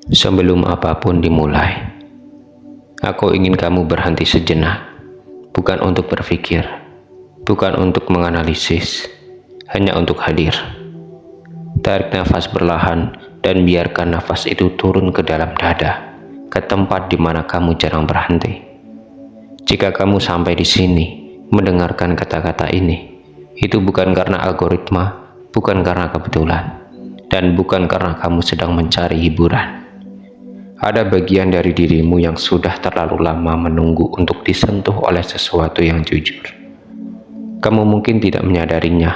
Sebelum apapun dimulai, aku ingin kamu berhenti sejenak, bukan untuk berpikir, bukan untuk menganalisis, hanya untuk hadir. Tarik nafas perlahan dan biarkan nafas itu turun ke dalam dada, ke tempat di mana kamu jarang berhenti. Jika kamu sampai di sini mendengarkan kata-kata ini, itu bukan karena algoritma, bukan karena kebetulan, dan bukan karena kamu sedang mencari hiburan. Ada bagian dari dirimu yang sudah terlalu lama menunggu untuk disentuh oleh sesuatu yang jujur. Kamu mungkin tidak menyadarinya,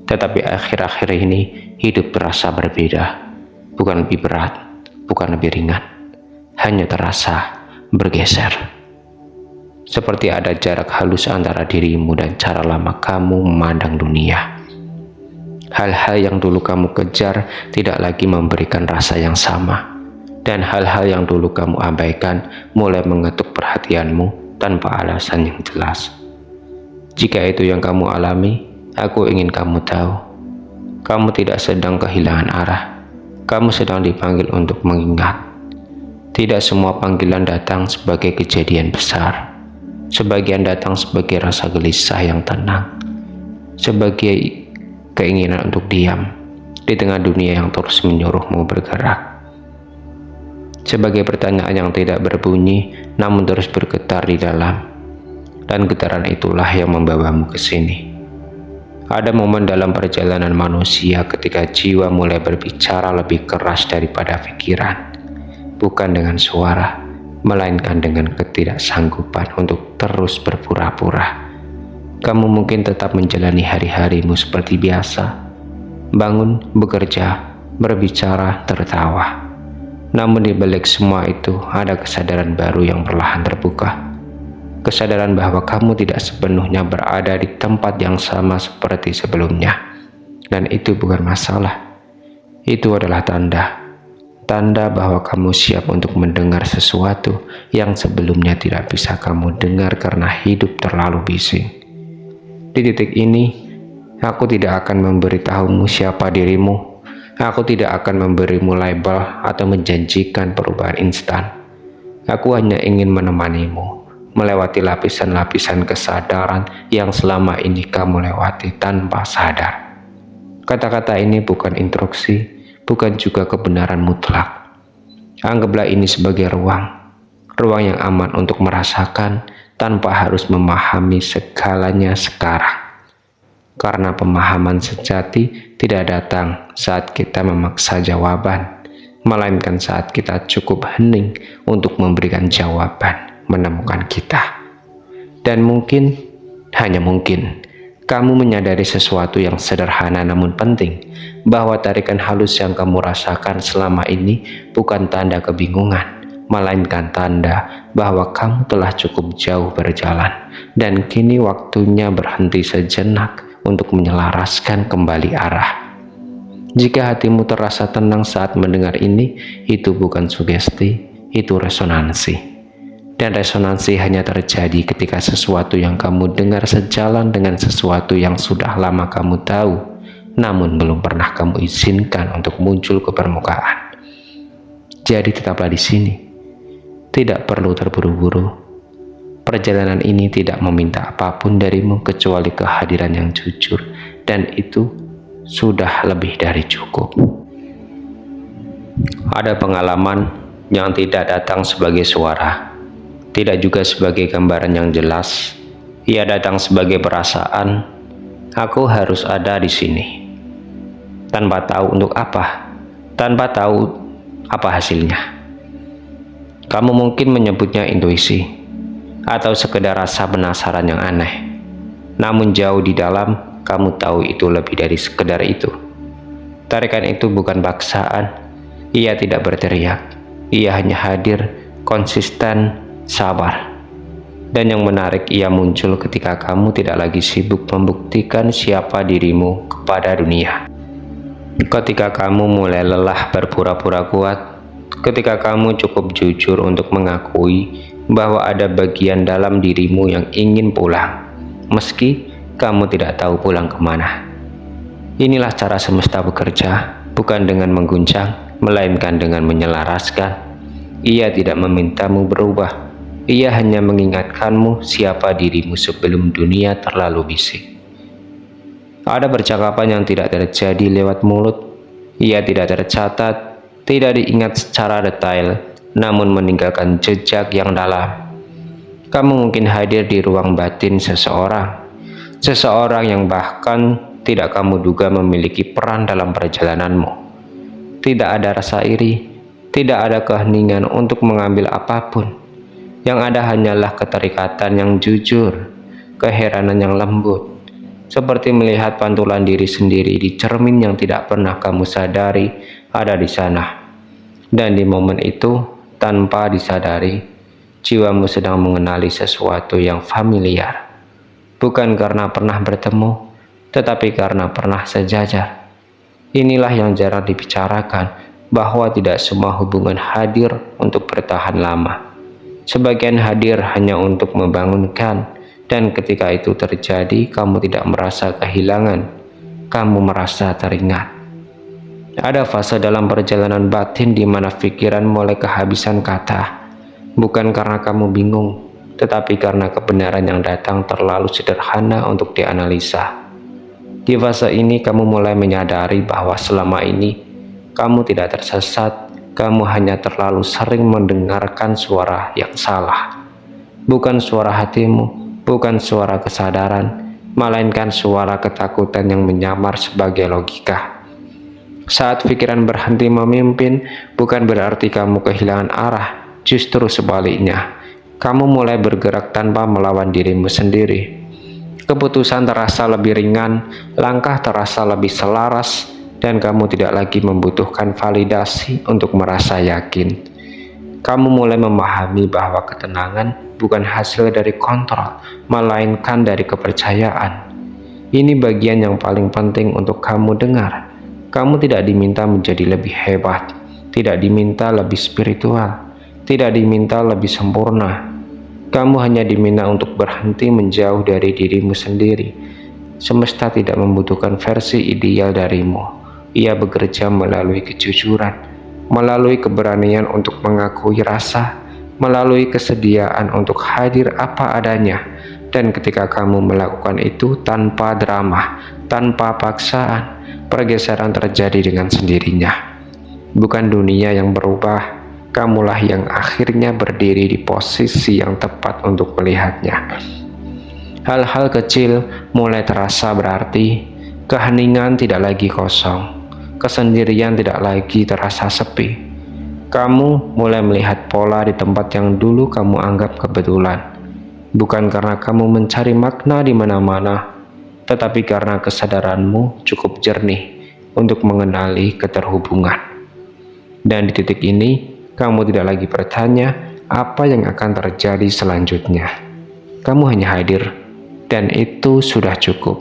tetapi akhir-akhir ini hidup terasa berbeda. Bukan lebih berat, bukan lebih ringan, hanya terasa bergeser. Seperti ada jarak halus antara dirimu dan cara lama kamu memandang dunia. Hal-hal yang dulu kamu kejar tidak lagi memberikan rasa yang sama. Dan hal-hal yang dulu kamu abaikan mulai mengetuk perhatianmu tanpa alasan yang jelas. Jika itu yang kamu alami, aku ingin kamu tahu. Kamu tidak sedang kehilangan arah. Kamu sedang dipanggil untuk mengingat. Tidak semua panggilan datang sebagai kejadian besar. Sebagian datang sebagai rasa gelisah yang tenang. Sebagai keinginan untuk diam di tengah dunia yang terus menyuruhmu bergerak. Sebagai pertanyaan yang tidak berbunyi namun terus bergetar di dalam, dan getaran itulah yang membawamu ke sini. Ada momen dalam perjalanan manusia ketika jiwa mulai berbicara lebih keras daripada pikiran, bukan dengan suara, melainkan dengan ketidaksanggupan untuk terus berpura-pura. Kamu mungkin tetap menjalani hari-harimu seperti biasa, bangun, bekerja, berbicara, tertawa. Namun di balik semua itu ada kesadaran baru yang perlahan terbuka. Kesadaran bahwa kamu tidak sepenuhnya berada di tempat yang sama seperti sebelumnya. Dan itu bukan masalah. Itu adalah tanda. Tanda bahwa kamu siap untuk mendengar sesuatu yang sebelumnya tidak bisa kamu dengar karena hidup terlalu bising. Di titik ini, aku tidak akan memberitahumu siapa dirimu. Aku tidak akan memberimu label atau menjanjikan perubahan instan. Aku hanya ingin menemanimu melewati lapisan-lapisan kesadaran yang selama ini kamu lewati tanpa sadar. Kata-kata ini bukan instruksi, bukan juga kebenaran mutlak. Anggaplah ini sebagai ruang yang aman untuk merasakan tanpa harus memahami segalanya sekarang. Karena pemahaman sejati tidak datang saat kita memaksa jawaban, melainkan saat kita cukup hening untuk memberikan jawaban, menemukan kita. Dan mungkin, hanya mungkin, kamu menyadari sesuatu yang sederhana namun penting, bahwa tarikan halus yang kamu rasakan selama ini bukan tanda kebingungan, melainkan tanda bahwa kamu telah cukup jauh berjalan, dan kini waktunya berhenti sejenak untuk menyelaraskan kembali arah. Jika hatimu terasa tenang saat mendengar ini, itu bukan sugesti, itu resonansi. Dan resonansi hanya terjadi ketika sesuatu yang kamu dengar sejalan dengan sesuatu yang sudah lama kamu tahu, namun belum pernah kamu izinkan untuk muncul ke permukaan. Jadi tetaplah di sini. Tidak perlu terburu-buru. Perjalanan ini tidak meminta apapun darimu kecuali kehadiran yang jujur, dan itu sudah lebih dari cukup. Ada pengalaman yang tidak datang sebagai suara, tidak juga sebagai gambaran yang jelas. Ia datang sebagai perasaan, aku harus ada di sini. Tanpa tahu untuk apa, tanpa tahu apa hasilnya. Kamu mungkin menyebutnya intuisi, atau sekedar rasa penasaran yang aneh. Namun jauh di dalam, kamu tahu itu lebih dari sekedar itu. Tarikan itu bukan paksaan. Ia tidak berteriak. Ia hanya hadir, konsisten, sabar. Dan yang menarik, ia muncul ketika kamu tidak lagi sibuk membuktikan siapa dirimu kepada dunia. Ketika kamu mulai lelah berpura-pura kuat, ketika kamu cukup jujur untuk mengakui bahwa ada bagian dalam dirimu yang ingin pulang, meski kamu tidak tahu pulang kemana. Inilah cara semesta bekerja, bukan dengan mengguncang, melainkan dengan menyelaraskan. Ia tidak memintamu berubah, ia hanya mengingatkanmu siapa dirimu sebelum dunia terlalu bising. Ada percakapan yang tidak terjadi lewat mulut, ia tidak tercatat, tidak diingat secara detail, namun meninggalkan jejak yang dalam. Kamu mungkin hadir di ruang batin seseorang yang bahkan tidak kamu duga memiliki peran dalam perjalananmu. Tidak ada rasa iri, tidak ada keheningan untuk mengambil apapun. Yang ada hanyalah keterikatan yang jujur, keheranan yang lembut, seperti melihat pantulan diri sendiri di cermin yang tidak pernah kamu sadari ada di sana. Dan di momen itu, tanpa disadari, jiwamu sedang mengenali sesuatu yang familiar. Bukan karena pernah bertemu, tetapi karena pernah sejajar. Inilah yang jarang dibicarakan, bahwa tidak semua hubungan hadir untuk bertahan lama. Sebagian hadir hanya untuk membangunkan, dan ketika itu terjadi, kamu tidak merasa kehilangan, kamu merasa teringat. Ada fase dalam perjalanan batin di mana pikiran mulai kehabisan kata, bukan karena kamu bingung, tetapi karena kebenaran yang datang terlalu sederhana untuk dianalisa. Di fase ini kamu mulai menyadari bahwa selama ini kamu tidak tersesat, kamu hanya terlalu sering mendengarkan suara yang salah. Bukan suara hatimu, bukan suara kesadaran, melainkan suara ketakutan yang menyamar sebagai logika. Saat pikiran berhenti memimpin, bukan berarti kamu kehilangan arah, justru sebaliknya. Kamu mulai bergerak tanpa melawan dirimu sendiri. Keputusan terasa lebih ringan, langkah terasa lebih selaras, dan kamu tidak lagi membutuhkan validasi untuk merasa yakin. Kamu mulai memahami bahwa ketenangan bukan hasil dari kontrol, melainkan dari kepercayaan. Ini bagian yang paling penting untuk kamu dengar. Kamu tidak diminta menjadi lebih hebat, tidak diminta lebih spiritual, tidak diminta lebih sempurna. Kamu hanya diminta untuk berhenti menjauh dari dirimu sendiri. Semesta tidak membutuhkan versi ideal darimu. Ia bekerja melalui kejujuran, melalui keberanian untuk mengakui rasa, melalui kesediaan untuk hadir apa adanya. Dan ketika kamu melakukan itu tanpa drama, tanpa paksaan, pergeseran terjadi dengan sendirinya. Bukan dunia yang berubah, kamulah yang akhirnya berdiri di posisi yang tepat untuk melihatnya. Hal-hal kecil mulai terasa berarti, keheningan tidak lagi kosong, kesendirian tidak lagi terasa sepi. Kamu mulai melihat pola di tempat yang dulu kamu anggap kebetulan. Bukan karena kamu mencari makna di mana-mana, tetapi karena kesadaranmu cukup jernih untuk mengenali keterhubungan. Dan di titik ini, kamu tidak lagi bertanya apa yang akan terjadi selanjutnya. Kamu hanya hadir, dan itu sudah cukup.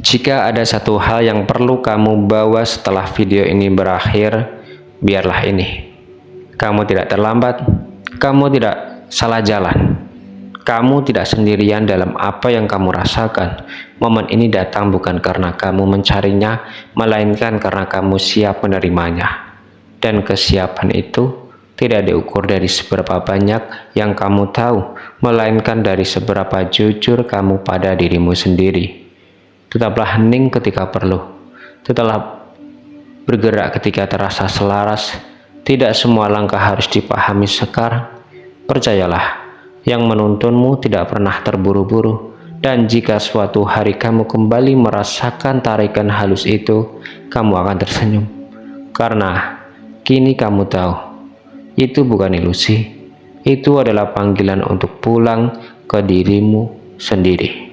Jika ada satu hal yang perlu kamu bawa setelah video ini berakhir, biarlah ini. Kamu tidak terlambat, kamu tidak salah jalan. Kamu tidak sendirian dalam apa yang kamu rasakan. Momen ini datang bukan karena kamu mencarinya, melainkan karena kamu siap menerimanya. Dan kesiapan itu tidak diukur dari seberapa banyak yang kamu tahu, melainkan dari seberapa jujur kamu pada dirimu sendiri. Tetaplah hening ketika perlu. Tetaplah bergerak ketika terasa selaras. Tidak semua langkah harus dipahami sekarang. Percayalah, yang menuntunmu tidak pernah terburu-buru, dan jika suatu hari kamu kembali merasakan tarikan halus itu, kamu akan tersenyum, karena kini kamu tahu, itu bukan ilusi, itu adalah panggilan untuk pulang ke dirimu sendiri.